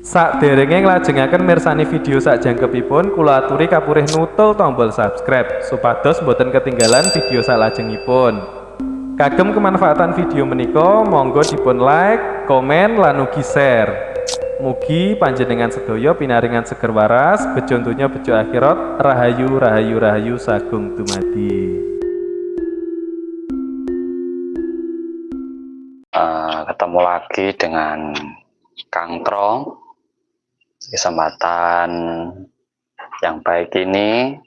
Sakderenge nglajengaken mirsani video sakjangkepipun, kula aturi kapurih nutul tombol subscribe supados boten ketinggalan video salajengipun. Kagem kemanfaatan video menika, monggo dipun like, komen, lan ugi share. Mugi panjenengan sedaya pinaringan seger waras, bejo donya bejo akhirat, rahayu rahayu rahayu sagung dumadi. Ketemu lagi dengan Kang Trong. Kesempatan yang baik ini,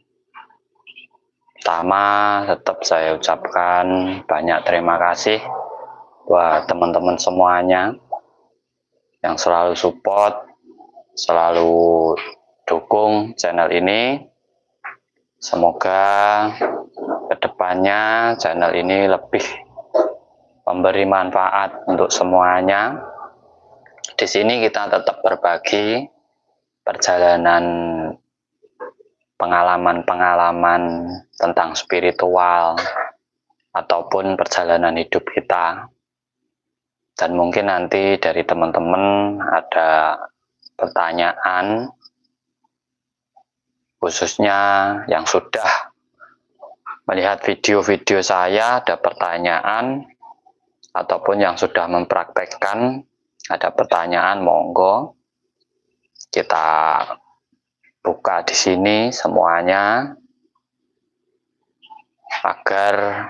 pertama tetap saya ucapkan banyak terima kasih buat teman-teman semuanya yang selalu support, selalu dukung channel ini. Semoga kedepannya channel ini lebih memberi manfaat untuk semuanya. Di sini kita tetap berbagi perjalanan pengalaman-pengalaman tentang spiritual ataupun perjalanan hidup kita. Dan mungkin nanti dari teman-teman ada pertanyaan, khususnya yang sudah melihat video-video saya ada pertanyaan, ataupun yang sudah mempraktekkan ada pertanyaan, monggo kita buka di sini semuanya agar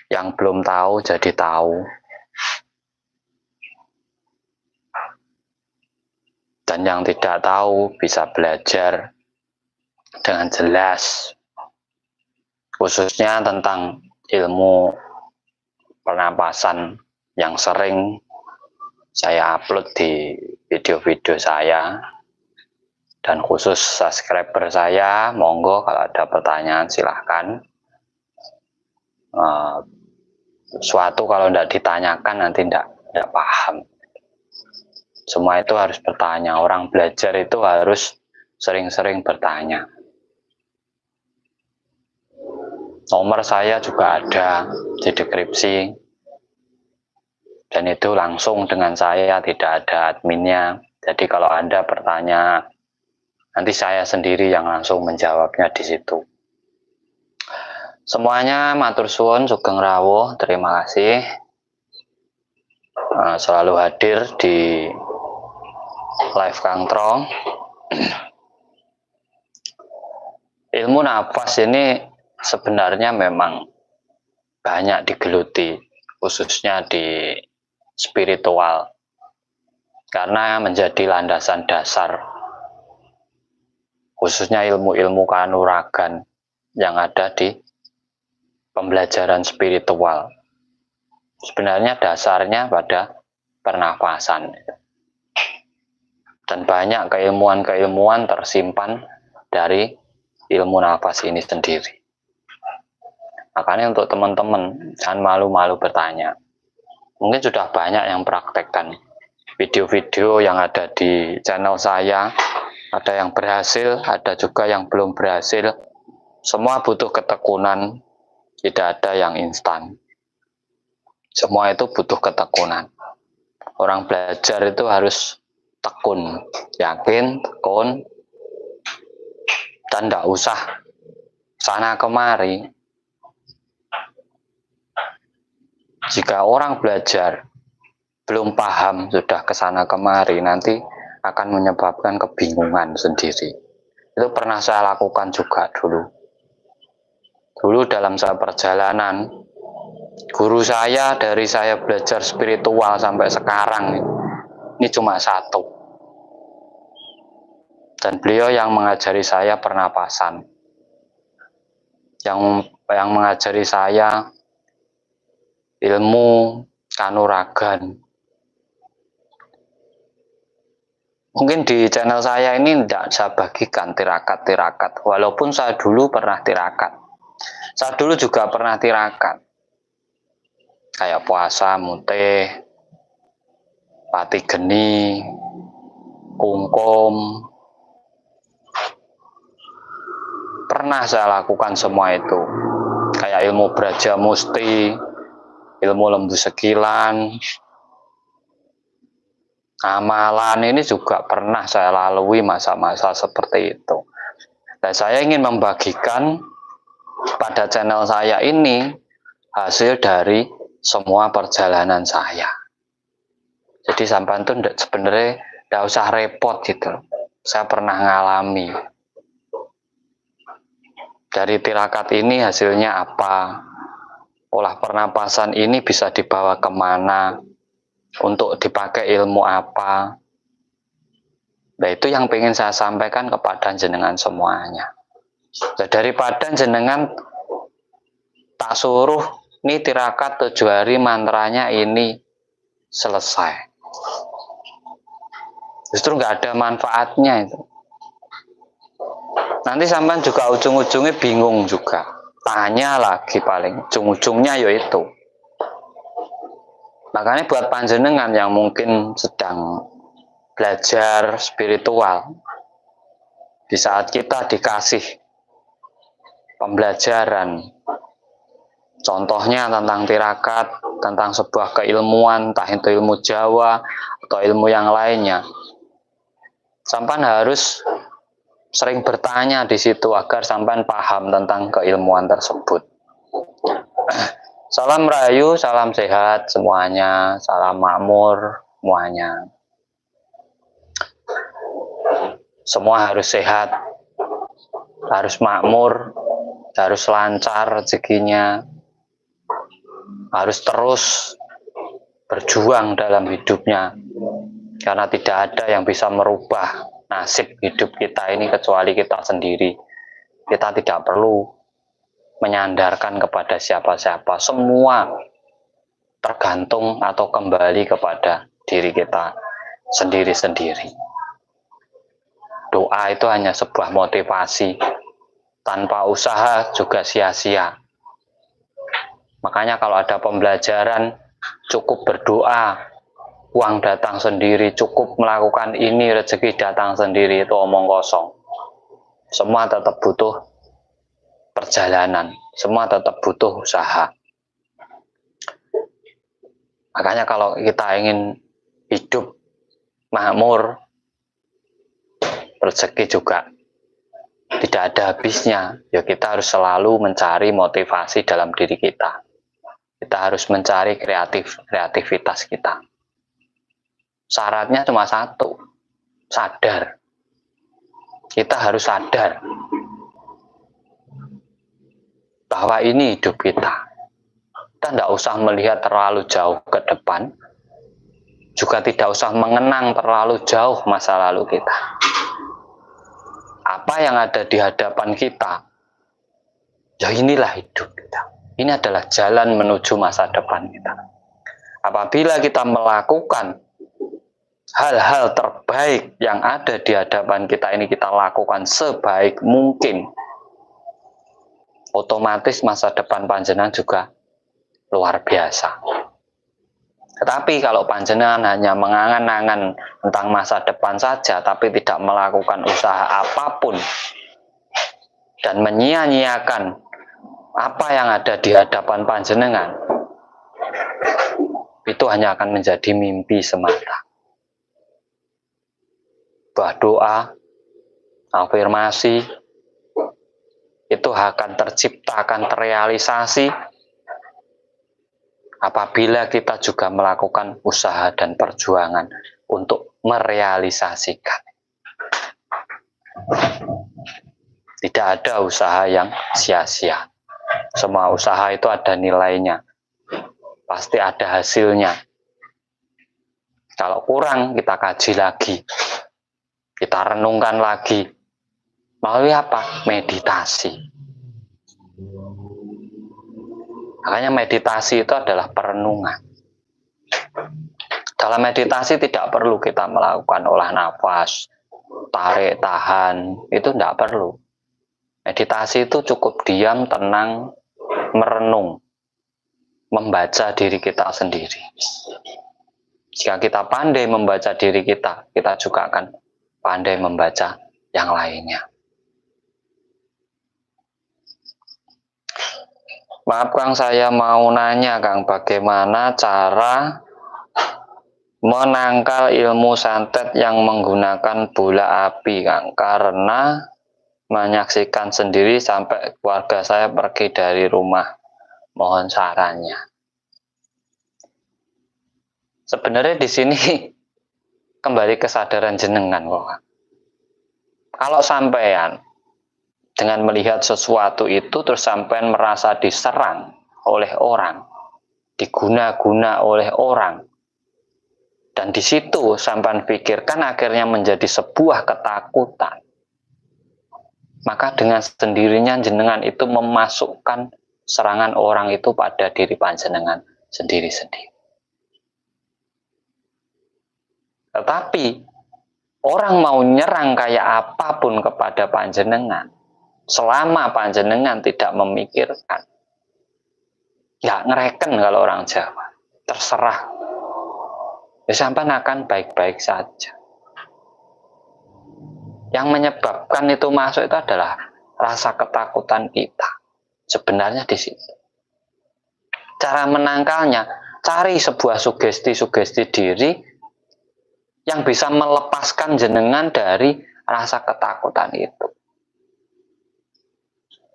yang belum tahu jadi tahu, dan yang tidak tahu bisa belajar dengan jelas, khususnya tentang ilmu pernapasan yang sering saya upload di video-video saya. Dan khusus subscriber saya, monggo kalau ada pertanyaan silahkan. Suatu kalau tidak ditanyakan nanti tidak paham. Semua itu harus bertanya. Orang belajar itu harus sering-sering bertanya. Nomor saya juga ada di deskripsi, dan itu langsung dengan saya, tidak ada adminnya. Jadi kalau Anda bertanya, nanti saya sendiri yang langsung menjawabnya di situ. Semuanya matur suwun, sugeng rawuh, terima kasih selalu hadir di live Kang Trong. Ilmu nafas ini sebenarnya memang banyak digeluti, khususnya di spiritual, karena menjadi landasan dasar, khususnya ilmu-ilmu kanuragan yang ada di pembelajaran spiritual. Sebenarnya dasarnya pada pernafasan, dan banyak keilmuan-keilmuan tersimpan dari ilmu nafas ini sendiri. Makanya untuk teman-teman jangan malu-malu bertanya. Mungkin sudah banyak yang praktekkan video-video yang ada di channel saya, ada yang berhasil, ada juga yang belum berhasil. Semua butuh ketekunan, tidak ada yang instan. Semua itu butuh ketekunan. Orang belajar itu harus tekun, yakin, tekun, dan tidak usah sana kemari. Jika orang belajar belum paham, sudah kesana kemari, nanti akan menyebabkan kebingungan sendiri. Itu pernah saya lakukan juga dulu. Dulu dalam perjalanan, guru saya dari saya belajar spiritual sampai sekarang ini cuma satu. Dan beliau yang mengajari saya pernapasan. Yang mengajari saya ilmu kanuragan. Mungkin di channel saya ini tidak saya bagikan tirakat-tirakat, walaupun saya dulu pernah tirakat. Saya dulu juga pernah tirakat, kayak puasa, mutih, pati geni, kungkum. Pernah saya lakukan semua itu, kayak ilmu Braja Musti, ilmu lembu sekilan, Amalan ini juga pernah saya lalui masa-masa seperti itu. Dan saya ingin membagikan pada channel saya ini hasil dari semua perjalanan saya. Jadi sampean tuh sebenarnya tidak usah repot gitu. Saya pernah ngalami. Dari tirakat ini hasilnya apa? Olah pernapasan ini bisa dibawa kemana? Untuk dipakai ilmu apa? Nah, itu yang ingin saya sampaikan kepada jenengan semuanya. Nah, daripada jenengan tak suruh ini tirakat 7 hari mantranya ini selesai. Justru nggak ada manfaatnya itu. Nanti sampean juga ujung-ujungnya bingung juga. Tanya lagi paling ujung-ujungnya yaitu. Makanya buat panjenengan yang mungkin sedang belajar spiritual, di saat kita dikasih pembelajaran, contohnya tentang tirakat, tentang sebuah keilmuan, entah itu ilmu Jawa atau ilmu yang lainnya, sampean harus sering bertanya di situ agar sampean paham tentang keilmuan tersebut. Salam rahayu, salam sehat semuanya, salam makmur semuanya. Semua harus sehat, harus makmur, harus lancar rezekinya, harus terus berjuang dalam hidupnya. Karena tidak ada yang bisa merubah nasib hidup kita ini kecuali kita sendiri. Kita tidak perlu menyandarkan kepada siapa-siapa. Semua tergantung atau kembali kepada diri kita sendiri-sendiri. Doa itu hanya sebuah motivasi. Tanpa usaha juga sia-sia. Makanya kalau ada pembelajaran, cukup berdoa, uang datang sendiri, cukup melakukan ini, rezeki datang sendiri, itu omong kosong. Semua tetap butuh perjalanan, semua tetap butuh usaha. Makanya kalau kita ingin hidup makmur, rezeki juga tidak ada habisnya. Ya kita harus selalu mencari motivasi dalam diri kita. Kita harus mencari kreativitas kita. Syaratnya cuma satu, sadar. Kita harus sadar bahwa ini hidup kita. Kita tidak usah melihat terlalu jauh ke depan, juga tidak usah mengenang terlalu jauh masa lalu kita. Apa yang ada di hadapan kita, ya inilah hidup kita. Ini adalah jalan menuju masa depan kita. Apabila kita melakukan hal-hal terbaik yang ada di hadapan kita ini, kita lakukan sebaik mungkin, otomatis masa depan panjenengan juga luar biasa. Tetapi kalau panjenengan hanya mengangan-angan tentang masa depan saja, tapi tidak melakukan usaha apapun, dan menyia-nyiakan apa yang ada di hadapan panjenengan, itu hanya akan menjadi mimpi semata. Bahwa doa, afirmasi, itu akan tercipta, akan terrealisasi apabila kita juga melakukan usaha dan perjuangan untuk merealisasikan. Tidak ada usaha yang sia-sia. Semua usaha itu ada nilainya. Pasti ada hasilnya. Kalau kurang, kita kaji lagi. Kita renungkan lagi. Melalui apa? Meditasi. Makanya meditasi itu adalah perenungan. Dalam meditasi tidak perlu kita melakukan olah nafas, tarik, tahan. Itu tidak perlu. Meditasi itu cukup diam, tenang, merenung, membaca diri kita sendiri. Jika kita pandai membaca diri kita, kita juga akan pandai membaca yang lainnya. Maaf Kang, saya mau nanya Kang, bagaimana cara menangkal ilmu santet yang menggunakan bola api, Kang, karena menyaksikan sendiri sampai keluarga saya pergi dari rumah. Mohon sarannya. Sebenarnya di sini kembali kesadaran jenengan kok, Kang. Kalau sampean dengan melihat sesuatu itu terus sampean merasa diserang oleh orang, diguna-guna oleh orang, dan di situ sampean pikirkan akhirnya menjadi sebuah ketakutan, maka dengan sendirinya jenengan itu memasukkan serangan orang itu pada diri panjenengan sendiri-sendiri. Tetapi orang mau nyerang kayak apapun kepada panjenengan, selama panjenengan tidak memikirkan, ya ngereken kalau orang Jawa, terserah, ya sampean akan baik-baik saja. Yang menyebabkan itu masuk itu adalah rasa ketakutan kita. Sebenarnya di situ. Cara menangkalnya, cari sebuah sugesti-sugesti diri yang bisa melepaskan jenengan dari rasa ketakutan itu.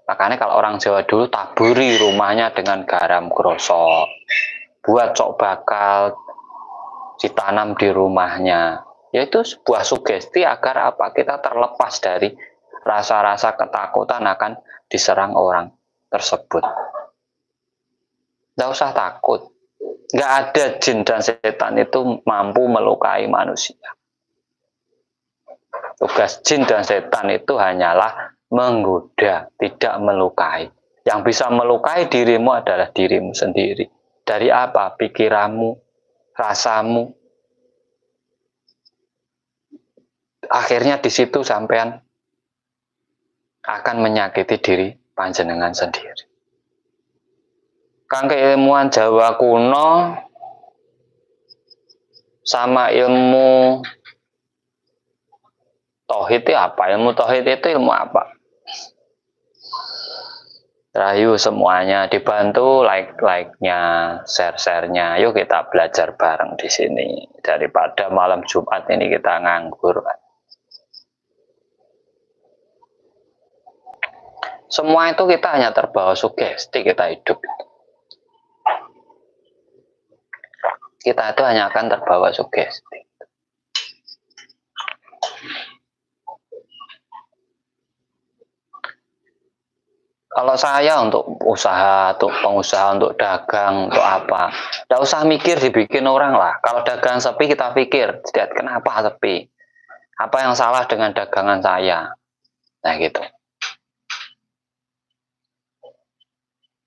Makanya kalau orang Jawa dulu taburi rumahnya dengan garam krosok, buat cok bakal ditanam di rumahnya. Yaitu sebuah sugesti agar apa? Kita terlepas dari rasa-rasa ketakutan akan diserang orang tersebut. Nggak usah takut. Nggak ada jin dan setan itu mampu melukai manusia. Tugas jin dan setan itu hanyalah menggoda, tidak melukai. Yang bisa melukai dirimu adalah dirimu sendiri. Dari apa? Pikiranmu, rasamu. Akhirnya di situ sampean akan menyakiti diri panjenengan sendiri. Kang, keilmuan Jawa kuno sama ilmu tauhid itu apa? Ilmu tauhid itu ilmu apa? Rayu semuanya, dibantu like-nya, share-nya. Yuk kita belajar bareng di sini daripada malam Jumat ini kita nganggur. Semua itu kita hanya terbawa sugesti kita hidup. Kita itu hanya akan terbawa sugesti. Kalau saya untuk usaha, untuk pengusaha, untuk dagang, untuk apa, tidak usah mikir dibikin orang lah. Kalau dagang sepi kita pikir, kenapa sepi? Apa yang salah dengan dagangan saya? Nah gitu.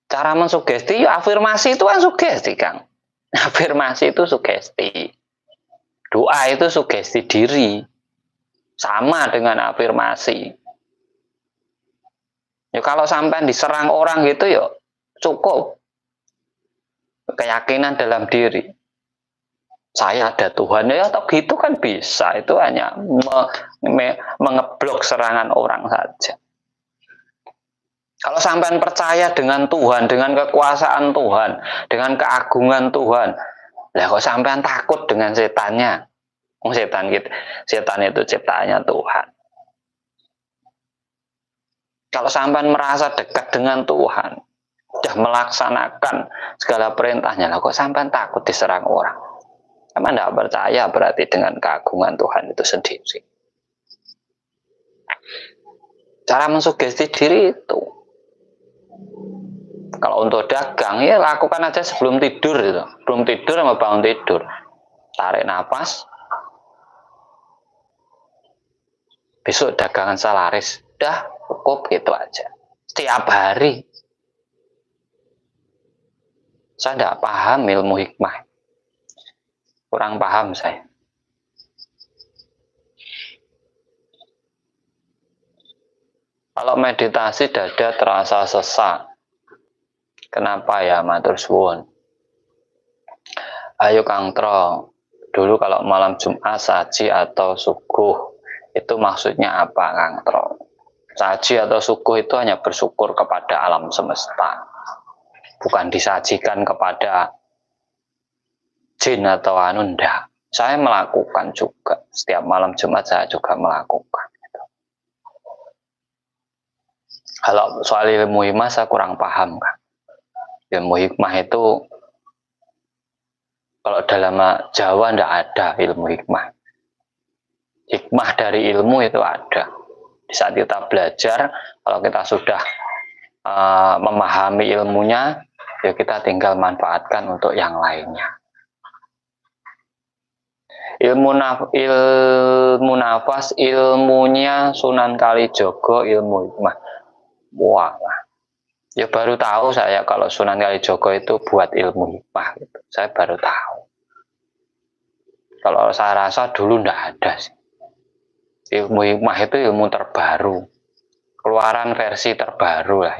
Cara mensugesti, afirmasi itu kan sugesti, Kang. Afirmasi itu sugesti. Doa itu sugesti diri. Sama dengan afirmasi. Ya kalau sampai diserang orang gitu ya cukup. Keyakinan dalam diri. Saya ada Tuhan, ya atau gitu kan bisa. Itu hanya mengeblok serangan orang saja. Kalau sampean percaya dengan Tuhan, dengan kekuasaan Tuhan, dengan keagungan Tuhan, lah kok sampean takut dengan setannya? Setan gitu, setan itu ciptaannya Tuhan. Kalau sampean merasa dekat dengan Tuhan, sudah melaksanakan segala perintahnya, lah kok sampean takut diserang orang? Emang tidak percaya berarti dengan keagungan Tuhan itu sendiri. Cara mensugesti diri itu. Kalau untuk dagang ya lakukan aja sebelum tidur gitu. Sebelum tidur sama bangun tidur. Tarik nafas. Besok dagangan salaris. Udah cukup gitu aja. Setiap hari. Saya tidak paham ilmu hikmah. Kurang paham saya. Kalau meditasi dada terasa sesak. Kenapa ya, matur suwun? Ayo Kang Tro, dulu kalau malam Jumat saji atau suguh, itu maksudnya apa Kang Tro? Saji atau suguh itu hanya bersyukur kepada alam semesta. Bukan disajikan kepada jin atau anu, ndak. Saya melakukan juga. Setiap malam Jumat saya juga melakukan. Kalau soal ilmu hikmah saya kurang paham, kan. Ilmu hikmah itu kalau dalam Jawa tidak ada ilmu hikmah. Hikmah dari ilmu itu ada. Di saat kita belajar, kalau kita sudah memahami ilmunya, ya kita tinggal manfaatkan untuk yang lainnya. Ilmu nafas, ilmunya Sunan Kalijogo, ilmu hikmah. Wah, ya baru tahu saya kalau Sunan Kalijogo itu buat ilmu hikmah. Gitu. Saya baru tahu. Kalau saya rasa dulu tidak ada sih. Ilmu hikmah itu ilmu terbaru. Keluaran versi terbaru lah.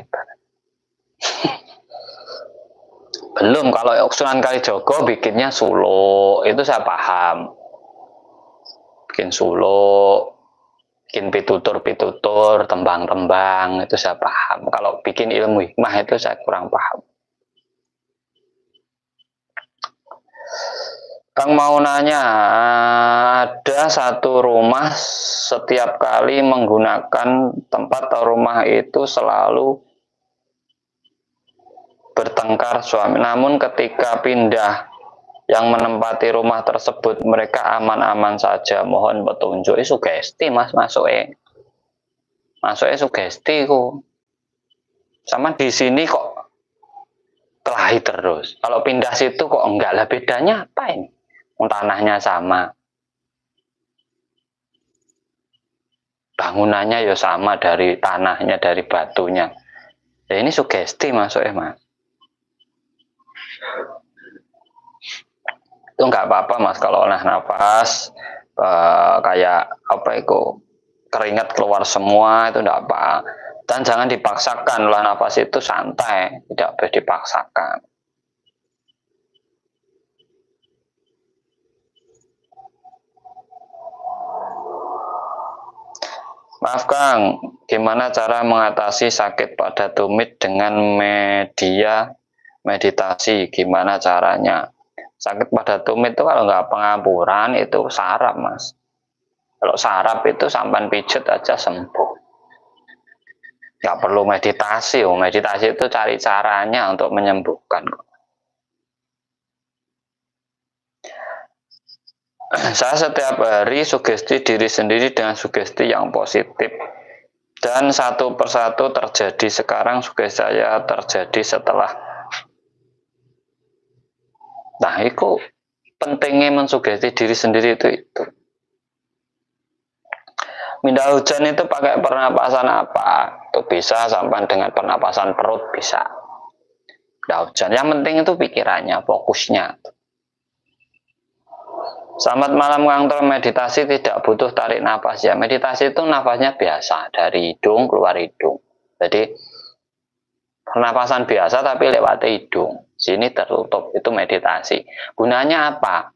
Belum, kalau Sunan Kalijogo bikinnya suluk, itu saya paham. Bikin suluk, bikin pitutur-pitutur, tembang-tembang, itu saya paham. Kalau bikin ilmu hikmah itu saya kurang paham. Kang mau nanya, ada satu rumah setiap kali menggunakan tempat atau rumah itu selalu bertengkar suami. Namun ketika pindah yang menempati rumah tersebut mereka aman-aman saja. Mohon petunjuk. Sugesti mas masuknya sugesti kok. Sama di sini kok kelahi terus. Kalau pindah situ kok enggak lah, bedanya apa ini? Tanahnya sama, bangunannya ya sama, dari tanahnya, dari batunya. Ya ini sugesti masuknya mas. Itu nggak apa-apa mas kalau olah nafas kayak apa itu keringat keluar semua, itu enggak apa. Dan jangan dipaksakan, olah nafas itu santai, tidak boleh dipaksakan. Maaf Kang, gimana cara mengatasi sakit pada tumit dengan meditasi? Gimana caranya? Sakit pada tumit itu kalau nggak pengapuran itu saraf mas. Kalau saraf itu sampan pijet aja sembuh. Nggak perlu meditasi. Meditasi itu cari caranya untuk menyembuhkan. Saya setiap hari sugesti diri sendiri dengan sugesti yang positif. Dan satu persatu terjadi. Sekarang sugesti saya terjadi setelah. Nah itu pentingnya mensugesti diri sendiri itu. Minta hujan itu pakai pernapasan apa? Itu bisa sampai dengan pernapasan perut bisa. Minta hujan. Yang penting itu pikirannya, fokusnya. Selamat malam Kang Tol, meditasi tidak butuh tarik nafas ya. Meditasi itu nafasnya biasa, dari hidung keluar hidung. Jadi pernapasan biasa tapi lewat hidung. Sini tertutup, itu meditasi. Gunanya apa?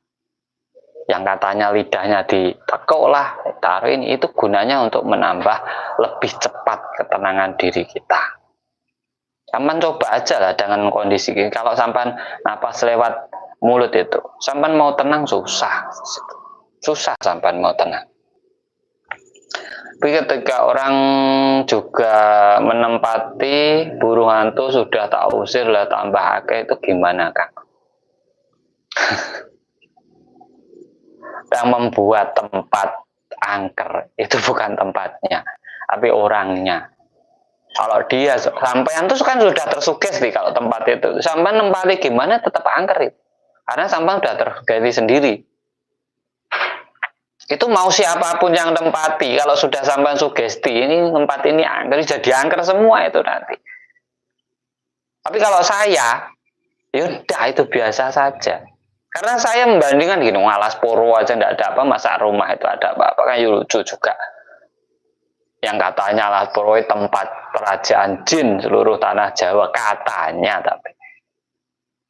Yang katanya lidahnya ditekuk lah, taruh ini, itu gunanya untuk menambah lebih cepat ketenangan diri kita. Sampan coba aja lah dengan kondisi ini. Kalau sampan napas lewat mulut itu, sampan mau tenang susah sampan mau tenang. Tapi ketika orang juga menempati burung hantu sudah tak usir lah tambah akeh, itu gimana Kang? Yang membuat tempat angker itu bukan tempatnya, tapi orangnya. Kalau dia sampean tuh kan sudah tersugesti kalau tempat itu, sampean nempati gimana tetap angker itu. Karena sampean sudah terganti sendiri. Itu mau siapapun yang tempati, kalau sudah sampean sugesti, ini tempat ini angker, jadi angker semua itu nanti. Tapi kalau saya, yaudah itu biasa saja. Karena saya membandingkan gini, Alas Purwo aja tidak ada apa, masa rumah itu ada apa-apa, kan lucu juga. Yang katanya Alas Purwo tempat kerajaan jin seluruh tanah Jawa, katanya tapi.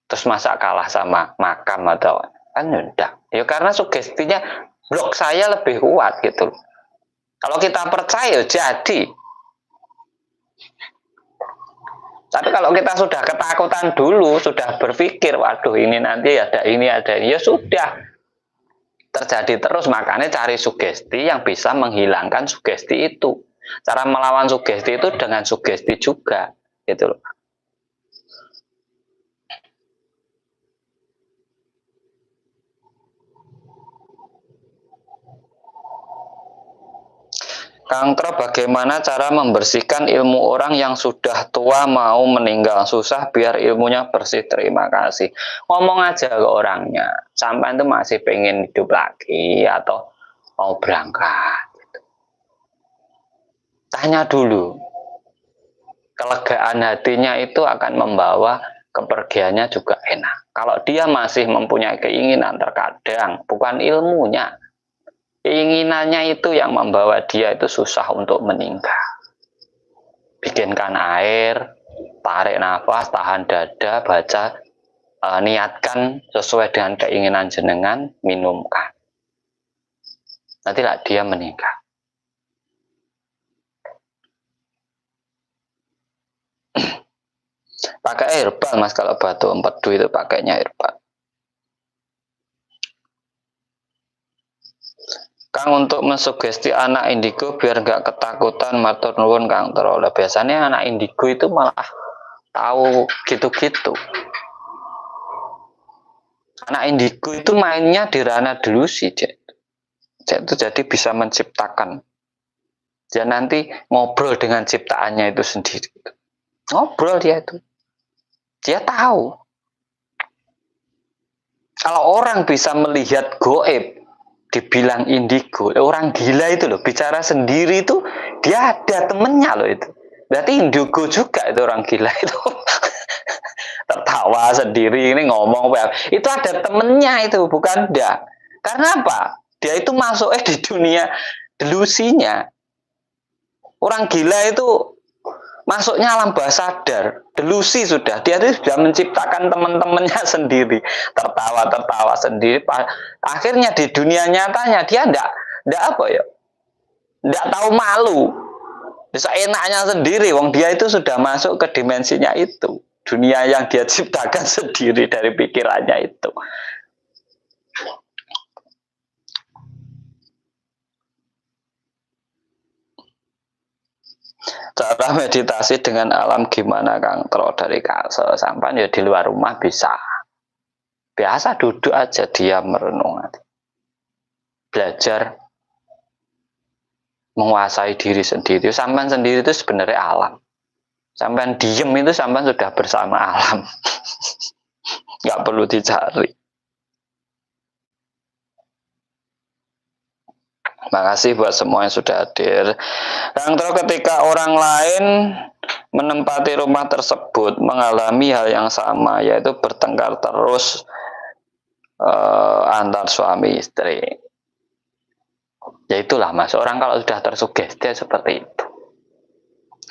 Terus masa kalah sama makam atau kan udah. Ya karena sugestinya blok saya lebih kuat gitu. Kalau kita percaya jadi. Tapi kalau kita sudah ketakutan dulu, sudah berpikir, waduh ini nanti ada ini, ya sudah. terjadi terus, makanya cari sugesti yang bisa menghilangkan sugesti itu. Cara melawan sugesti itu dengan sugesti juga, gitu loh. Kang Tro, bagaimana cara membersihkan ilmu orang yang sudah tua mau meninggal? Susah biar ilmunya bersih. Terima kasih. Ngomong aja ke orangnya. Sampai itu masih pengen hidup lagi atau mau berangkat. Tanya dulu. Kelegaan hatinya itu akan membawa kepergiannya juga enak. Kalau dia masih mempunyai keinginan, terkadang bukan ilmunya, keinginannya itu yang membawa dia itu susah untuk meninggal. Bikinkan air, tarik nafas, tahan dada, baca, niatkan sesuai dengan keinginan jenengan, minumkan. Nantilah dia meninggal. Pakai herbal mas, kalau batu empedu itu pakainya herbal. Kang, untuk mensugesti anak indigo biar nggak ketakutan, matur nuwun Kang Tro. Biasanya anak indigo itu malah tahu gitu-gitu. Anak indigo itu mainnya di ranah delusi, jadi bisa menciptakan. Dia nanti ngobrol dengan ciptaannya itu sendiri. Ngobrol dia itu. Dia tahu. Kalau orang bisa melihat goib, dibilang indigo, orang gila itu loh, bicara sendiri itu, dia ada temennya loh itu. Berarti indigo juga itu orang gila itu. Tertawa sendiri, ini ngomong, itu ada temennya itu, bukan dia. Karena apa? Dia itu masuk di dunia delusinya. Orang gila itu masuknya alam bawah sadar, delusi sudah. Dia itu sudah menciptakan teman-temannya sendiri, tertawa sendiri. Akhirnya di dunia nyatanya dia ndak apa ya, ndak tahu malu. Bisa enaknya sendiri, wong dia itu sudah masuk ke dimensinya itu, dunia yang dia ciptakan sendiri dari pikirannya itu. Cara meditasi dengan alam gimana Kang Tro? Dari Kalsel sampai ya di luar rumah bisa. Biasa duduk aja, diam merenung. Belajar menguasai diri sendiri. Sampai sendiri itu sebenarnya alam. Sampai diem itu sampai sudah bersama alam. Nggak perlu dicari. Makasih buat semua yang sudah hadir. Kang Tro, ketika orang lain menempati rumah tersebut mengalami hal yang sama, yaitu bertengkar terus antar suami istri. Ya itulah mas, orang kalau sudah tersugesti seperti itu.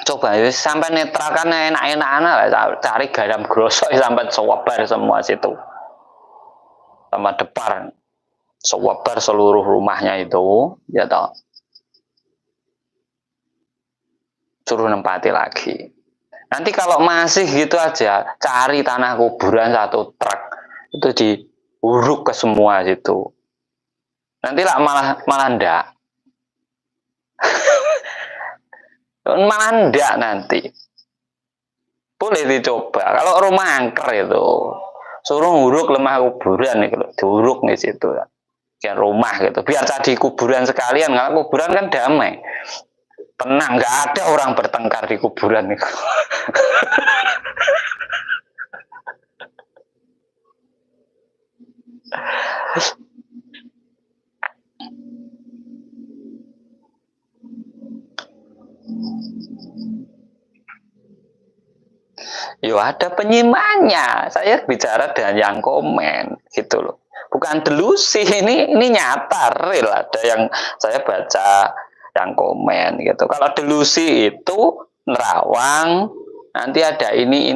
Coba sampai netralkan enak-enak lah, cari garam grosok sampai sewabar semua situ. Sama depan. Sewabar seluruh rumahnya itu, ya toh. Suruh nempati lagi. Nanti kalau masih gitu aja, cari tanah kuburan 1 truk itu diuruk ke semua situ. Nanti lah malah ndak. Malah ndak nanti. Boleh dicoba. Kalau rumah angker itu, suruh uruk lemah kuburan nih, kalau diuruk nih situ. Rumah gitu, biar tadi kuburan sekalian. Kalau kuburan kan damai, tenang, nggak ada orang bertengkar di kuburan itu. Yo ada penyimannya. Saya bicara dengan yang komen gitu loh. Bukan delusi, ini nyata, real. Ada yang saya baca yang komen gitu. Kalau delusi itu nerawang, nanti ada ini.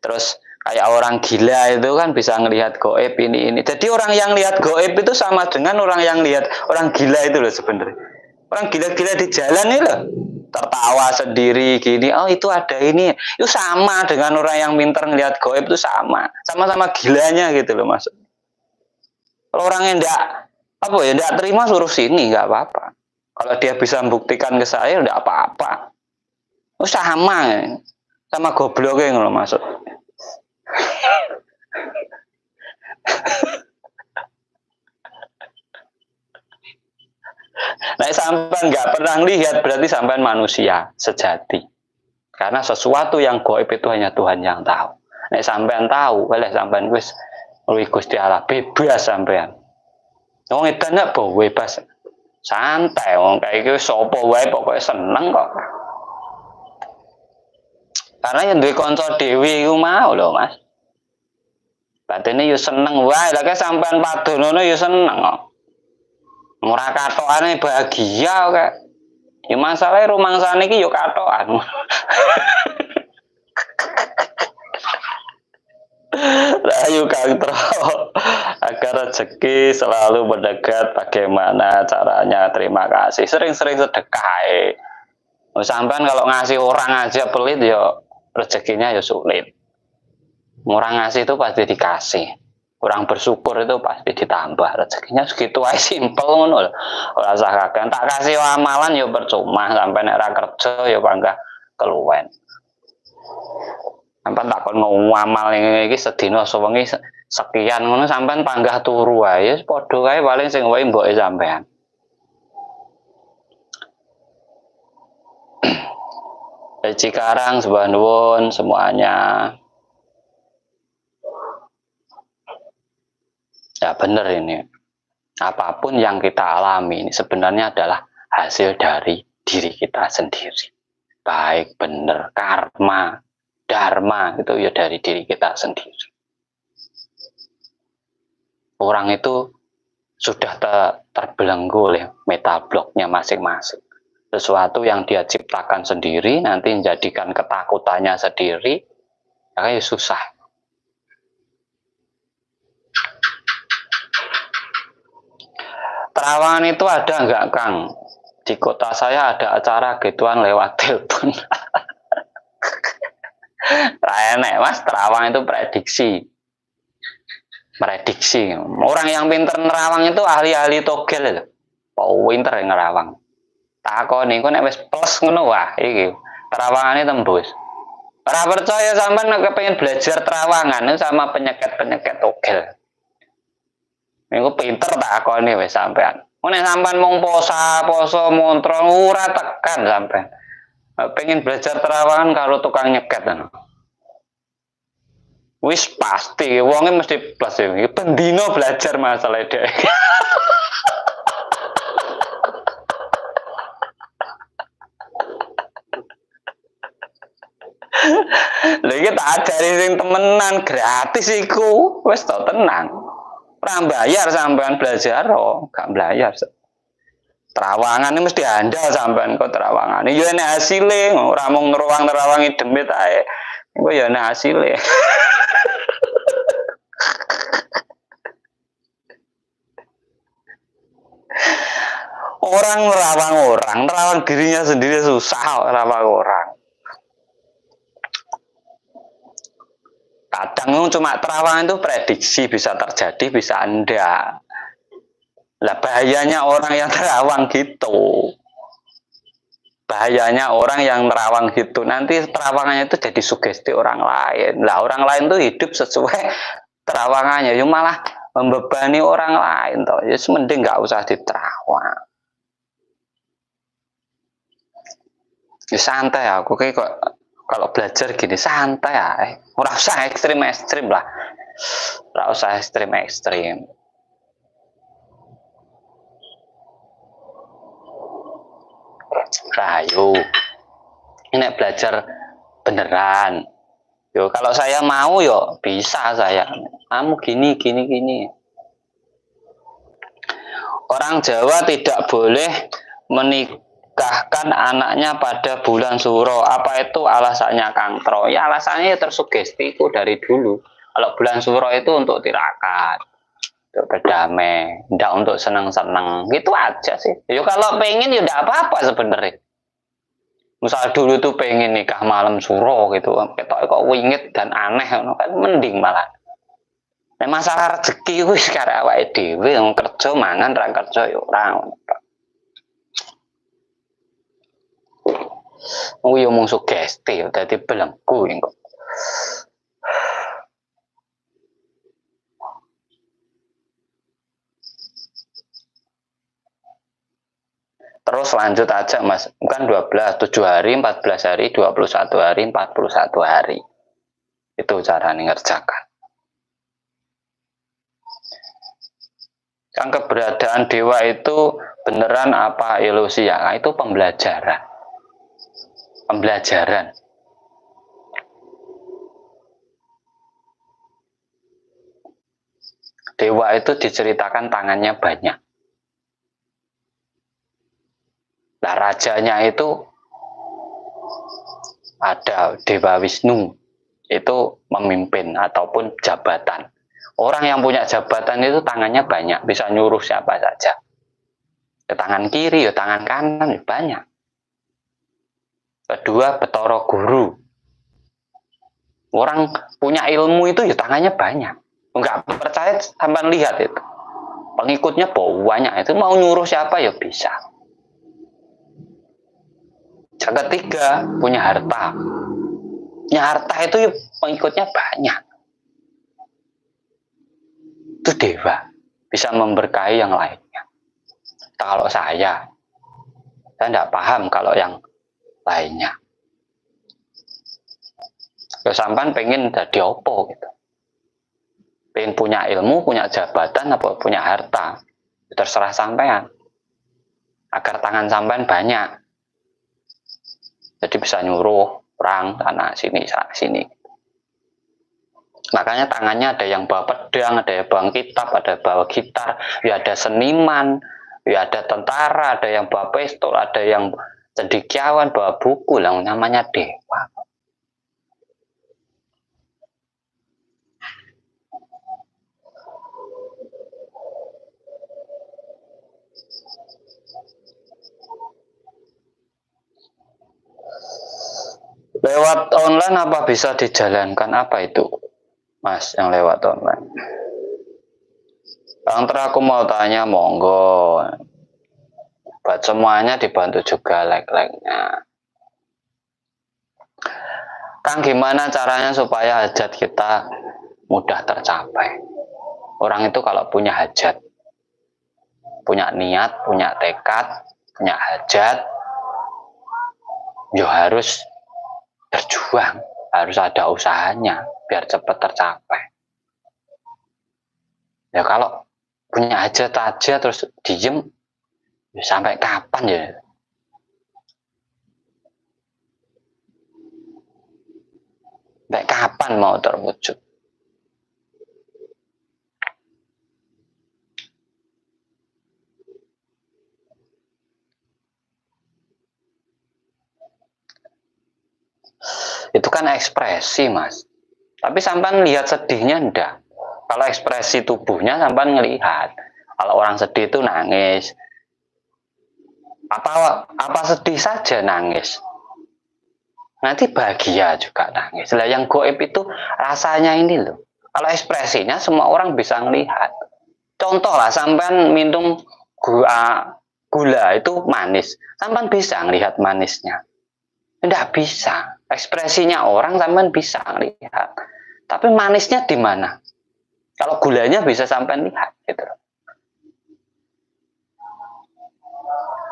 Terus kayak orang gila itu kan bisa ngelihat goib ini. Jadi orang yang lihat goib itu sama dengan orang yang lihat orang gila itu loh sebenarnya. Orang gila-gila di jalan itu loh, tertawa sendiri gini, oh itu ada ini, itu sama dengan orang yang pintar ngelihat goib, itu sama-sama gilanya gitu loh mas. Kalau orangnya enggak terima suruh sini nggak apa-apa. Kalau dia bisa membuktikan ke saya enggak apa-apa. Oh, sama gobloknya ngono masuk. Nah, sampean nggak pernah lihat berarti sampean manusia sejati. Karena sesuatu yang gaib itu hanya Tuhan yang tahu. Nek sampean tahu, boleh sampean wis luwih Gusti Allah bebas sampean. Wong edan nek bebas. Santai wong kayak iki sapa wae pokoke seneng kok. Karena yang duwe kanca dhewe iku mau lho, Mas. Batine yo seneng wae, lha kek sampean padonono yo seneng kok. Ora katokane bahagia kok. Ya masalahnya rumangsane iki yo katokan. Rahayu Kang Tro, agar rezeki selalu mendekat, bagaimana caranya? Terima kasih. Sering-sering sedekah. Sampean kalau ngasih orang aja pelit yo rezekinya yo sulit. Orang ngasih itu pasti dikasih. Orang bersyukur itu pasti ditambah rezekinya segitu aja, simpel ngono lho. Ora usah kakean. Tak kasih amalan yo percuma, sampai nek ra kerja yo panggah keluwen. Sampeyan tak kon ngamal iki sedina sewengi sekian ngono sampean panggah turu wae padha kae paling sing wae mboke sampean. Cikarang sembah nuwun semuanya. Ya benar ini. Apapun yang kita alami ini sebenarnya adalah hasil dari diri kita sendiri. Baik, benar, karma, dharma itu ya dari diri kita sendiri. Orang itu sudah terbelenggu oleh metabloknya masing-masing. Sesuatu yang dia ciptakan sendiri nanti menjadikan ketakutannya sendiri, makanya susah. Terawangan itu ada enggak, Kang? Di kota saya ada acara gituan lewat telepon. Enak, Mas, terawang itu prediksi. Orang yang pinter nerawang itu ahli-ahli togel itu. Oh, pinter yang nerawang. Takoni kok nek wis plus ngono wah iki terawangane tembus. Ora percaya sampean nek kepengin belajar terawangan sama penyeket-penyeket togel. Niku pinter takoni wis sampean. Nek sampean mung poso montro ora tekan sampean. Pengen belajar terawangan kalau tukang nyeket kan. Wis pasti wonge mesti plus iki pendino belajar masalah dhek. Lagi tak ajari sing temenan gratis iku wis to tenang. Ora bayar sampean belajar gak bayar. Terawangan ini mesti andal sampean kok terawangan. Ya enek hasile, ora mung nerawang-nerawangi demit ae. Iku ya enek hasile. Orang nerawang dirinya sendiri susah nerawang orang. Kadang cuma terawangan itu prediksi bisa terjadi, bisa enggak. Lah bahayanya orang yang terawang gitu. Bahayanya orang yang nerawang gitu. Nanti terawangannya itu jadi sugesti orang lain. Lah orang lain tuh hidup sesuai terawangannya. Yang malah membebani orang lain toh. Ya mending nggak usah diterawang. Ya santai aku kayak kok kalau belajar gini santai ya. Ora usah ekstrim lah. Ora usah ekstrim. Rahayu. Ini belajar beneran. Yo kalau saya mau yo bisa saya. Kamu gini. Orang Jawa tidak boleh menikahkan anaknya pada bulan Suro. Apa itu alasannya, Kang Tro? Ya alasannya ya tersugestiku dari dulu. Kalau bulan Suro itu untuk tirakat, untuk berdamai, tidak untuk senang-senang. Gitu aja sih. Yo kalau pengen ya tidak apa-apa sebenarnya. Misal dulu tuh pengen nikah malam Suro gitu, ketok kok wingit dan aneh, kan mending malah. Nek masalah rezeki wis karek awake dhewe wong kerja mangan ra kerja ya ora ngono. Wong yo mung sugesti dadi belenggu kok. Terus lanjut aja Mas, bukan 12, 7 hari, 14 hari, 21 hari, 41 hari. Itu cara ngerjakan. Kan keberadaan dewa itu beneran apa ilusi ya? Nah, itu pembelajaran. Pembelajaran. Dewa itu diceritakan tangannya banyak. Nah, rajanya itu ada Dewa Wisnu, itu memimpin ataupun jabatan. Orang yang punya jabatan itu tangannya banyak, bisa nyuruh siapa saja. Ya, tangan kiri, ya tangan kanan, ya banyak. Kedua, Betara Guru. Orang punya ilmu itu ya tangannya banyak. Enggak percaya sampai lihat itu. Pengikutnya banyak, itu mau nyuruh siapa ya bisa. Yang ketiga, punya harta. Punya harta itu ya pengikutnya banyak. Itu dewa, bisa memberkahi yang lainnya. Kalau saya tidak paham kalau yang lainnya. Ya sampean pengen jadi opo gitu. Pengen punya ilmu, punya jabatan, apa punya harta. Terserah sampean. Agar tangan sampean banyak. Jadi bisa nyuruh orang sana sini sana sini. Makanya tangannya ada yang bawa pedang, ada yang bawa kitab, ada yang bawa gitar, ya ada seniman, ya ada tentara, ada yang bawa pistol, ada yang cendekiawan bawa buku, lah namanya dewa. Lewat online apa bisa dijalankan? Apa itu, Mas, yang lewat online? Bang Tra, aku mau tanya, monggo. Buat semuanya dibantu juga like-like-nya. Kang, gimana caranya supaya hajat kita mudah tercapai? Orang itu kalau punya hajat, punya niat, punya tekad, punya hajat, ya harus berjuang, harus ada usahanya biar cepat tercapai. Ya kalau punya hajat aja terus diem, ya sampai kapan ya? Sampai kapan mau terwujud? Itu kan ekspresi, Mas. Tapi sampai lihat sedihnya enggak. Kalau ekspresi tubuhnya sampai ngelihat. Kalau orang sedih itu nangis. Apa sedih saja nangis. Nanti bahagia juga nangis. Lah yang goib itu rasanya ini loh. Kalau ekspresinya semua orang bisa ngelihat. Contoh lah, sampai minum gula itu manis. Sampai bisa ngelihat manisnya. Tidak bisa. Ekspresinya orang sampai bisa ngelihat. Tapi manisnya di mana? Kalau gulanya bisa sampai lihat gitu.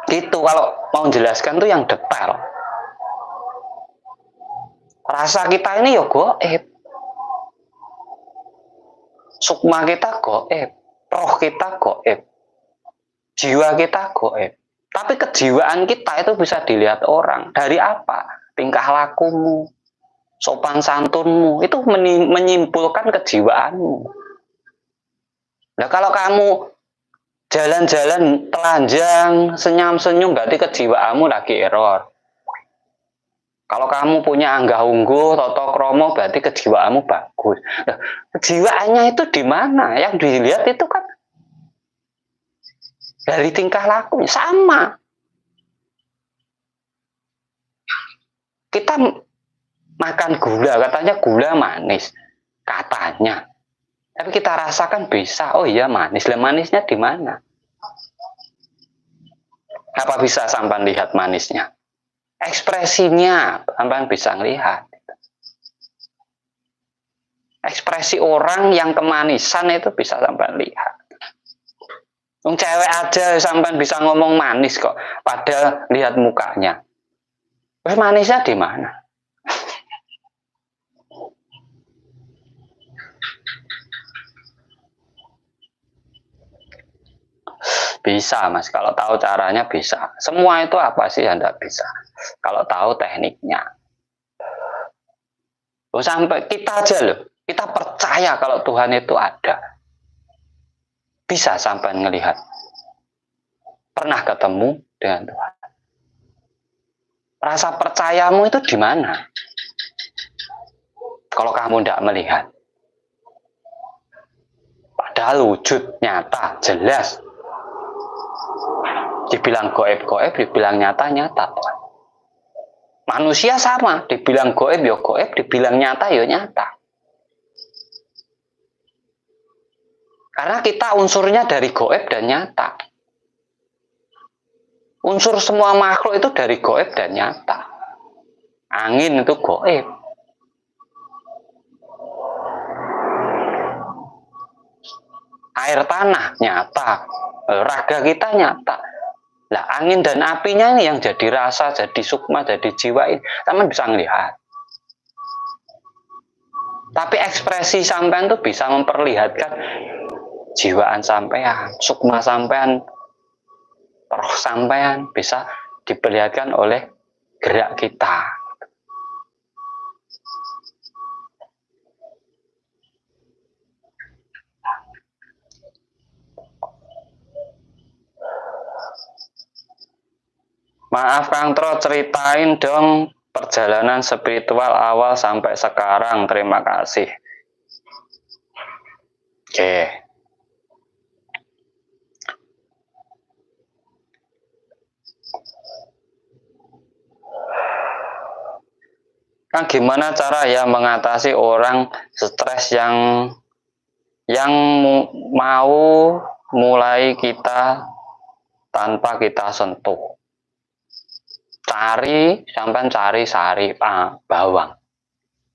Gitu kalau mau jelaskan tuh yang detail. Rasa kita ini ya goib. Sukma kita goib. Roh kita goib. Jiwa kita goib. Tapi kejiwaan kita itu bisa dilihat orang. Dari apa? Tingkah lakumu, sopan santunmu, itu menyimpulkan kejiwaanmu. Nah kalau kamu jalan-jalan telanjang, senyum-senyum, berarti kejiwaanmu lagi error. Kalau kamu punya angga ungguh, toto kromo, berarti kejiwaanmu bagus. Nah, kejiwaannya itu di mana? Yang dilihat itu kan dari tingkah lakunya sama. Kita makan gula, katanya gula manis, katanya. Tapi kita rasakan bisa. Oh iya manis. Lah manisnya di mana? Apa bisa sampean lihat manisnya? Ekspresinya sampean bisa lihat. Ekspresi orang yang kemanisan itu bisa sampean lihat. Wong cewek aja sampean bisa ngomong manis kok, padahal lihat mukanya. Terus manisnya di mana? Bisa mas, kalau tahu caranya bisa. Semua itu apa sih yang tidak bisa? Kalau tahu tekniknya. Loh, sampai kita aja loh, kita percaya kalau Tuhan itu ada. Bisa sampai ngelihat. Pernah ketemu dengan Tuhan. Rasa percayamu itu di mana? Kalau kamu tidak melihat. Padahal wujud nyata, jelas. Dibilang goib-goib, dibilang nyata-nyata. Manusia sama, dibilang goib ya goib, dibilang nyata ya nyata. Karena kita unsurnya dari goib dan nyata. Unsur semua makhluk itu dari goib dan nyata. Angin itu goib. Air tanah nyata. Raga kita nyata. Lah angin dan apinya ini yang jadi rasa, jadi sukma, jadi jiwa ini, teman bisa ngelihat. Tapi ekspresi sampean tuh bisa memperlihatkan jiwaan sampean, sukma sampean, roh sampean bisa diperlihatkan oleh gerak kita. Maaf Kang Tro, ceritain dong perjalanan spiritual awal sampai sekarang. Terima kasih. Oke. Kang, gimana cara ya mengatasi orang stres yang mau mulai kita tanpa kita sentuh? Sampai cari sari bawang.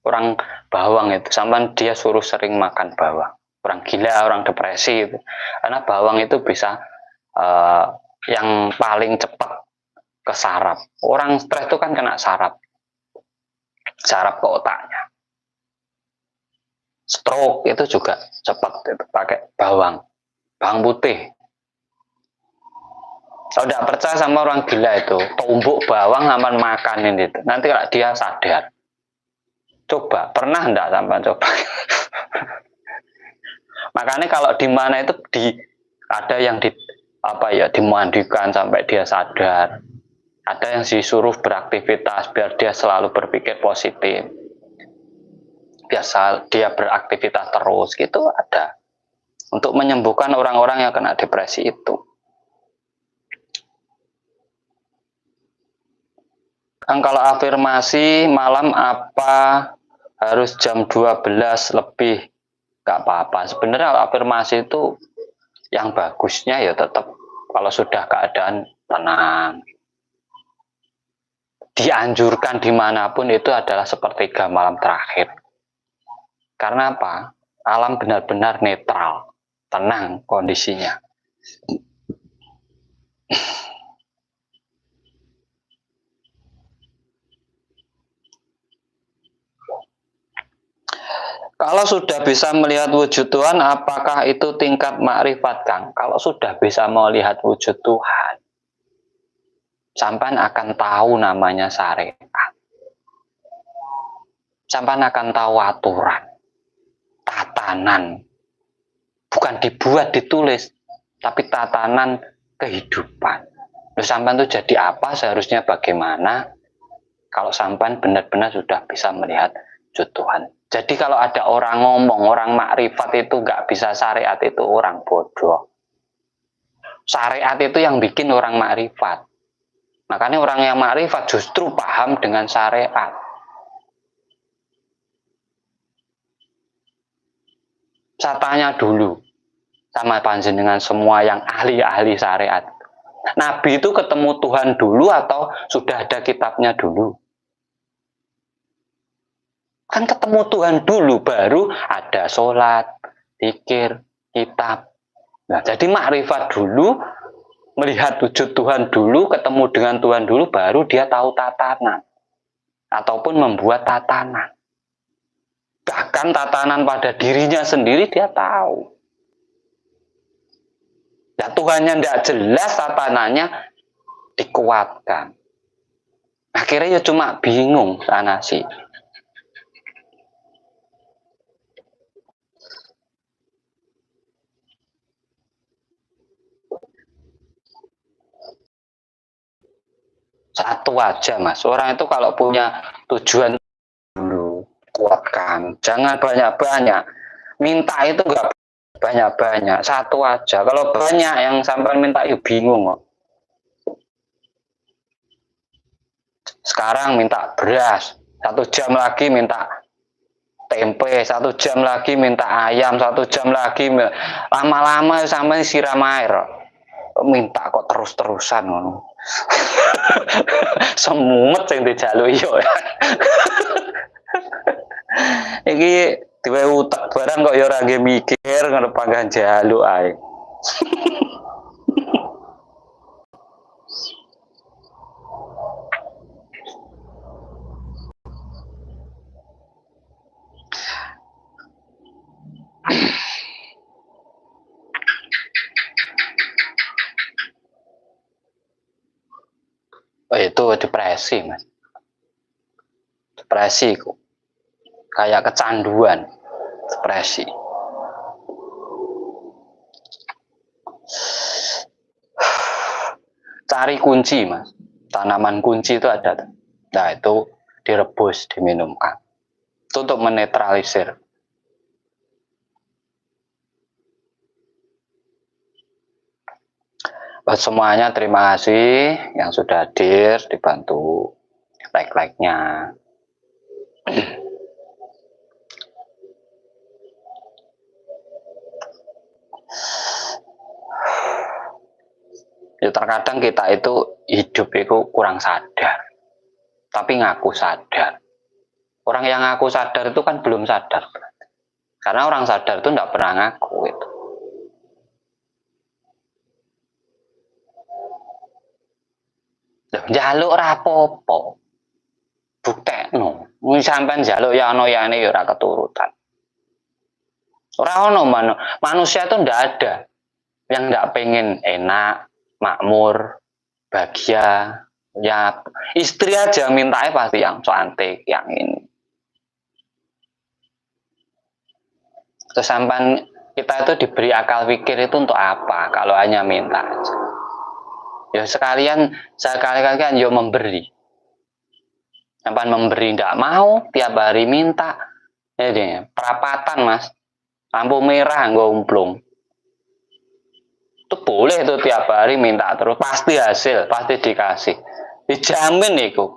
Orang bawang itu sampai dia suruh sering makan bawang. Orang gila, orang depresi itu. Karena bawang itu bisa yang paling cepat ke saraf. Orang stres itu kan kena saraf ke otaknya. Stroke itu juga cepat itu pakai bawang putih. Kalau tidak percaya sama orang gila itu, tumbuk bawang sama makanin itu. Nanti kalau dia sadar. Coba, pernah enggak sampai coba? Makanya kalau di mana itu ada yang dimandikan sampai dia sadar. Ada yang disuruh beraktivitas biar dia selalu berpikir positif. Biasa dia beraktivitas terus gitu ada. Untuk menyembuhkan orang-orang yang kena depresi itu. Kalau afirmasi malam apa harus jam 12 lebih? Gak apa-apa. Sebenarnya kalau afirmasi itu yang bagusnya ya tetap kalau sudah keadaan tenang. Dianjurkan dimanapun itu adalah sepertiga malam terakhir. Karena apa? Alam benar-benar netral, tenang kondisinya. Kalau sudah bisa melihat wujud Tuhan, apakah itu tingkat makrifat, Kang? Kalau sudah bisa melihat wujud Tuhan, sampai akan tahu namanya syariat. Sampai akan tahu aturan, tatanan. Bukan dibuat, ditulis, tapi tatanan kehidupan. Loh, sampai itu jadi apa, seharusnya bagaimana? Kalau sampai benar-benar sudah bisa melihat wujud Tuhan. Jadi kalau ada orang ngomong, orang makrifat itu nggak bisa syariat, itu orang bodoh. Syariat itu yang bikin orang makrifat. Makanya orang yang makrifat justru paham dengan syariat. Saya tanya dulu sama panjenengan semua yang ahli-ahli syariat. Nabi itu ketemu Tuhan dulu atau sudah ada kitabnya dulu? Kan ketemu Tuhan dulu, baru ada sholat, zikir, kitab. Nah, jadi makrifat dulu, melihat wujud Tuhan dulu, ketemu dengan Tuhan dulu, baru dia tahu tatanan. Ataupun membuat tatanan. Bahkan tatanan pada dirinya sendiri dia tahu. Nah, Tuhannya tidak jelas, tatanannya dikuatkan. Akhirnya ya cuma bingung sana sih. Satu aja mas, orang itu kalau punya tujuan dulu kuatkan, jangan banyak-banyak. Minta itu enggak banyak-banyak, satu aja. Kalau banyak yang sampai minta ya bingung kok. Sekarang minta beras, 1 jam lagi minta tempe, 1 jam lagi minta ayam, 1 jam lagi lama-lama sampai siram air. Minta kok terus-terusan ngono. Semumet sing dijaluki yo. Iki duwe utek barang kok ya ora nggih mikir ngarep panggan jaluk ae. Oh, itu depresi mas, depresi kok kayak kecanduan, depresi. Cari kunci mas, tanaman kunci itu ada, nah itu direbus diminumkan, itu untuk menetralisir. Buat semuanya terima kasih yang sudah hadir, dibantu like-like-nya. Ya terkadang kita itu hidup itu kurang sadar, tapi ngaku sadar. Orang yang ngaku sadar itu kan belum sadar, karena orang sadar itu tidak pernah ngaku itu. Njaluk ora apa-apa. Buktekno. Mun sampean njaluk ya ana yane ya ora keturutan. Ora ono manusia itu ndak ada yang ndak pengen enak, makmur, bahagia. Ya istri aja mintanya pasti yang cantik, yang ini. Terus sampean kita itu diberi akal pikir itu untuk apa kalau hanya minta aja. Ya sekalian kan yo memberi. Sampai memberi tidak mau, tiap hari minta. Jadi perapatan mas, lampu merah nggak umplung. Itu boleh tuh tiap hari minta terus, pasti hasil, pasti dikasih. Dijamin itu.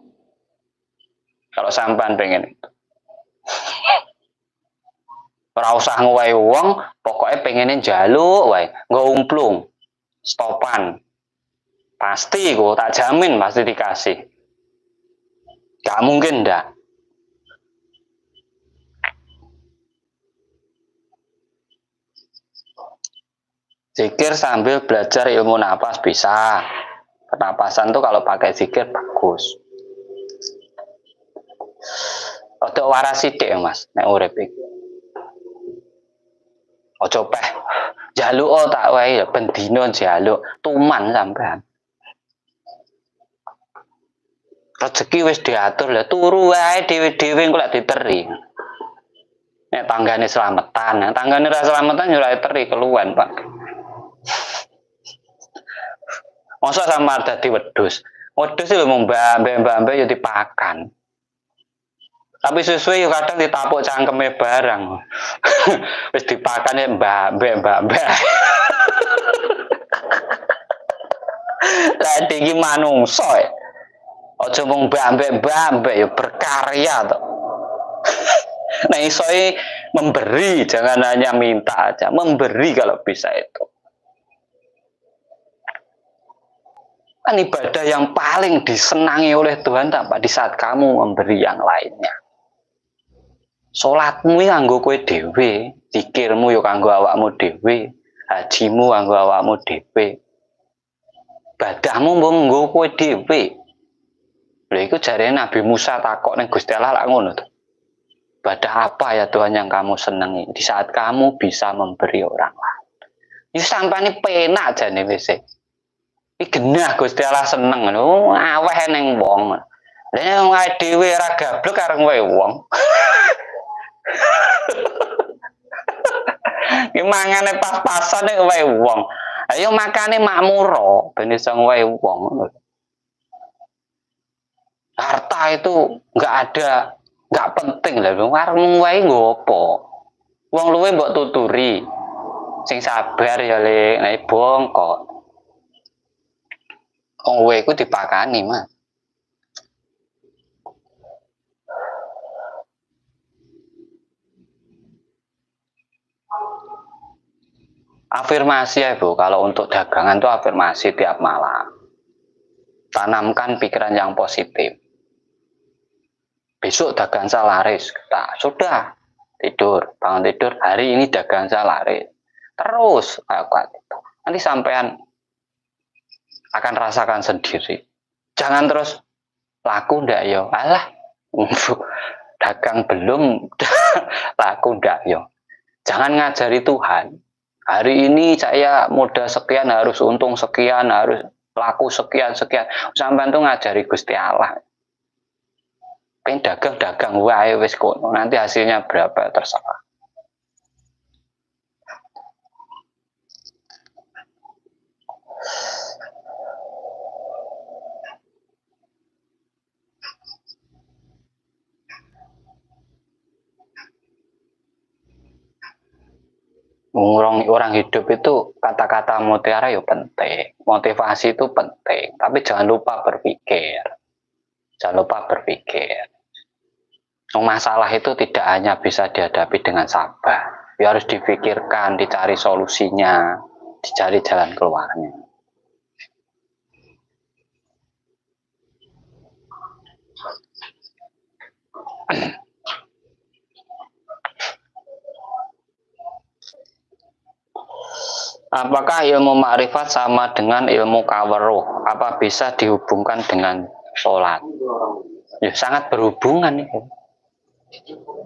Kalau sampean pengen itu. Ora usah ngowahi wong, pokoknya pengenin jaluk wae, nggak umplung. Stopan. Pasti kok, tak jamin pasti dikasih. Gak mungkin ndak. Zikir sambil belajar ilmu nafas bisa. Pernapasan tuh kalau pakai zikir bagus. Ojo waras sithik ya mas, nek urip iki. Ojo peh jaluk tak wae ya ben dina jaluk, tuman sampean. Rezeki wis diatur lah, turu wae dhewe-dhewe engko lek diteri. Nek tanggane slametan, nek tanggane ra slametan yo ora teri keluwen, Pak. Masa samar dadi wedhus. Wedhus lho mung mbambe-mbambe yo dipakan. Tapi suwe-suwe yo kadang ditapuk cangkeme barang. Wis dipakan ya mbambe. Lah iki manungsa ya. Aja mung mbambe-mbambe ya berkarya to. Nah iso Memberi, jangan hanya minta aja, memberi kalau bisa itu. Kan ibadah yang paling disenangi oleh Tuhan apa? Di saat kamu memberi yang lainnya. Salatmu ya nganggo kowe dhewe, zikirmu ya kanggo awakmu dhewe, hajimu kanggo awakmu dhewe. Ibadahmu nganggo kowe dhewe. Lha iku jarene Nabi Musa takok ning Gusti Allah lak ngono to. Ibadah apa ya Tuhan yang kamu senangi di saat kamu bisa memberi orang lain. Itu sampane penak jane wis. Iki genah Gusti Allah seneng lho, aweh ning wong. Lah wong dhewe ora gablek karo kowe wong. Ki mangane pas-pasan nek kowe wong. Ayo makane makmur ben iso kowe wong. Harta itu enggak penting lah, warung wae nggo apa? Wong luwe mbok tuturi. Sing sabar ya Le, nek bongkok. Wong luwe iku dipakani, Mas. Afirmasi ya Bu, kalau untuk dagangan tuh afirmasi tiap malam. Tanamkan pikiran yang positif. Besok dagang saya laris, kita sudah tidur, bangun tidur, hari ini dagang saya laris. Terus kayak itu. Nanti sampean akan rasakan sendiri. Jangan terus laku ndak yo. Alah, dagang belum laku ndak yo. Jangan ngajari Tuhan. Hari ini saya modal sekian harus untung sekian, harus laku sekian. Sampean tuh ngajari Gusti Allah. Pengen dagang wae wis kono, nanti hasilnya berapa terserah. Orang hidup itu kata-kata mutiara ya penting, motivasi itu penting, tapi jangan lupa berpikir. Jangan lupa berpikir. Masalah itu tidak hanya bisa dihadapi dengan sabar, ya harus dipikirkan, dicari solusinya, dicari jalan keluarnya. Apakah ilmu makrifat sama dengan ilmu kaweruh? Apa bisa dihubungkan dengan sholat? Ya, sangat berhubungan itu.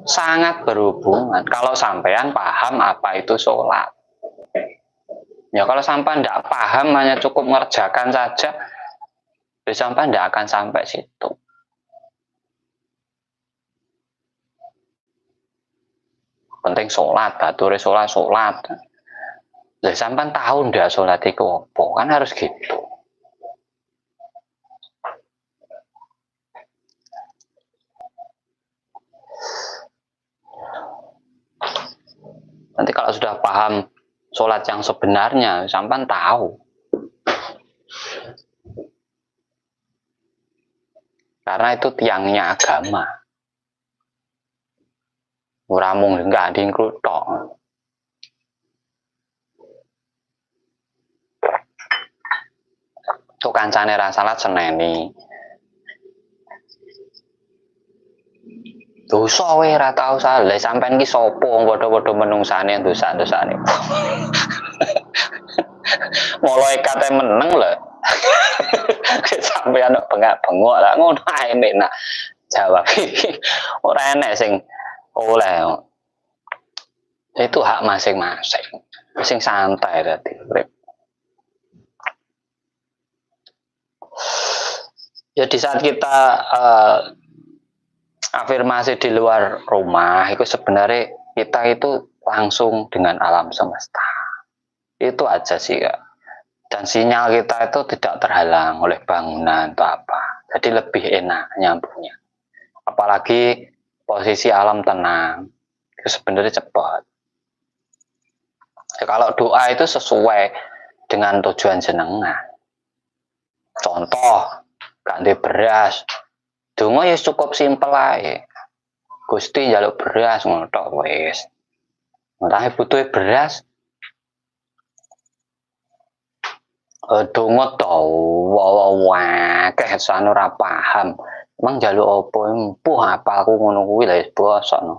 Sangat berhubungan. Kalau sampean paham apa itu sholat. Ya kalau sampean tidak paham, hanya cukup mengerjakan saja, ya sampean tidak akan sampai situ. Penting sholat, bature sholat. Lah sampean tahu ndak sholat itu apa? Kan harus gitu. Nanti kalau sudah paham sholat yang sebenarnya, sampean tahu. Karena itu tiangnya agama. Ora mung enggak diingklutok. Tuh kancane ra salat seneni. Dosa wae ra tau salah, sampean ki sapa padha-padha menungsane dosa-dosane. Mulai kate meneng lho. Sampean bengak-bengok lah ngono ae enak. Jawab iki ora enek sing oleh. Itu hak masing-masing. Sing santai dadi urip. Ya di saat kita afirmasi di luar rumah, itu sebenarnya kita itu langsung dengan alam semesta. Itu aja sih Kak. Dan sinyal kita itu tidak terhalang oleh bangunan atau apa. Jadi lebih enak nyambungnya. Apalagi posisi alam tenang, itu sebenarnya cepat. Ya, kalau doa itu sesuai dengan tujuan jenengan. Contoh, ganti beras. Donga ya cukup simpel ae. Gusti njaluk beras ngono tok wis. Entah butuh beras. Donga to, akeh san ora paham. Emang njaluk apa empuh apalku ngono kuwi lha wis bosok no.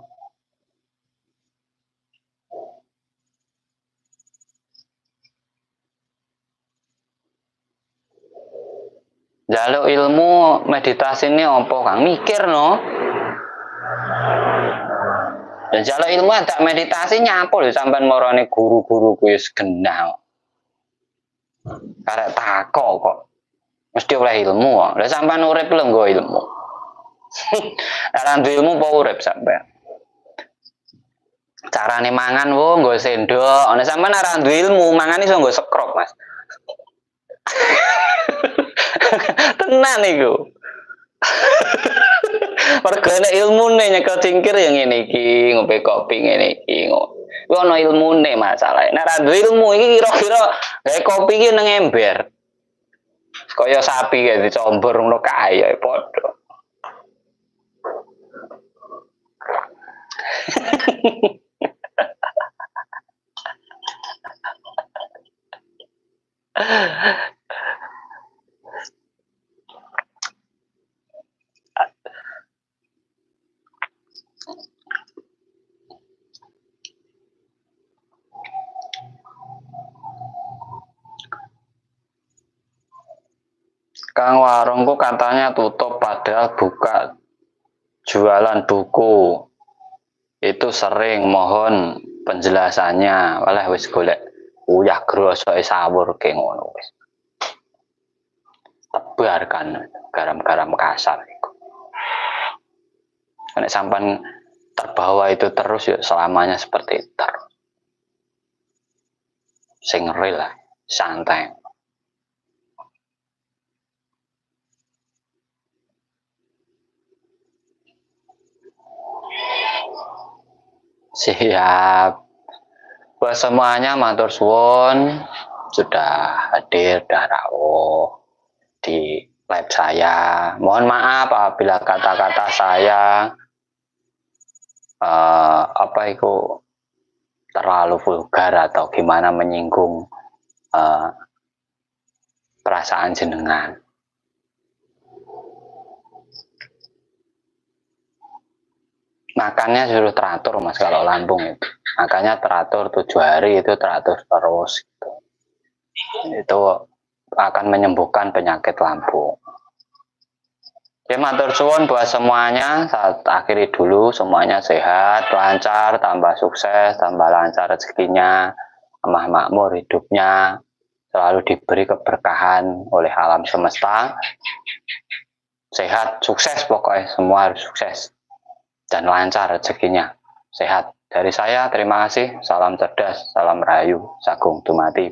Njaluk ilmu meditasi ini apa Kang? Mikir no. Dan njaluk ilmu ada meditasi nyapa lho sampean marane guru-guru kuwi wis genah. Karek takok kok. Mesti oleh ilmu kok. Lah sampean urip lho nggo ilmu. Ora duwe ilmu apa urip sampean? Carane mangan wo nggo sendok. Nek sampean ora duwe ilmu, mangan iso nggo sekrop, Mas. Tenan iku. Mergo nek ilmune nyekel cingkir ya ngene iki, ngombe kopi ngene iki. Kuwi ana ilmune masalahe. Nek ora duwe ilmu iki kira-kira gawe kopi iki nang ember. Kaya sapi kae dicombor ngono kae ya padha. Kang warungku katanya tutup padahal buka jualan buku. Itu sering, mohon penjelasannya. Walah wis golek uyah grosoke sawur ke ngono wis. Tebarkan garam-garam kasar iku. Nek sampan terbawa itu terus ya selamanya seperti itu. Sing real lah, santai. Siap. Buat semuanya matur suwun sudah hadir dan rawuh di live saya. Mohon maaf apabila kata-kata saya terlalu vulgar atau gimana menyinggung perasaan jenengan. Makannya suruh teratur Mas kalau lambung itu. Makanya teratur 7 hari itu teratur terus gitu. Itu akan menyembuhkan penyakit lambung. Oke, matur suwun buat semuanya. Saat akhiri dulu semuanya sehat, lancar, tambah sukses, tambah lancar rezekinya, tambah makmur hidupnya, selalu diberi keberkahan oleh alam semesta. Sehat, sukses pokoknya semua harus sukses. Dan lancar rezekinya, sehat. Dari saya terima kasih, salam cerdas, salam rahayu, Sagung Dumadi.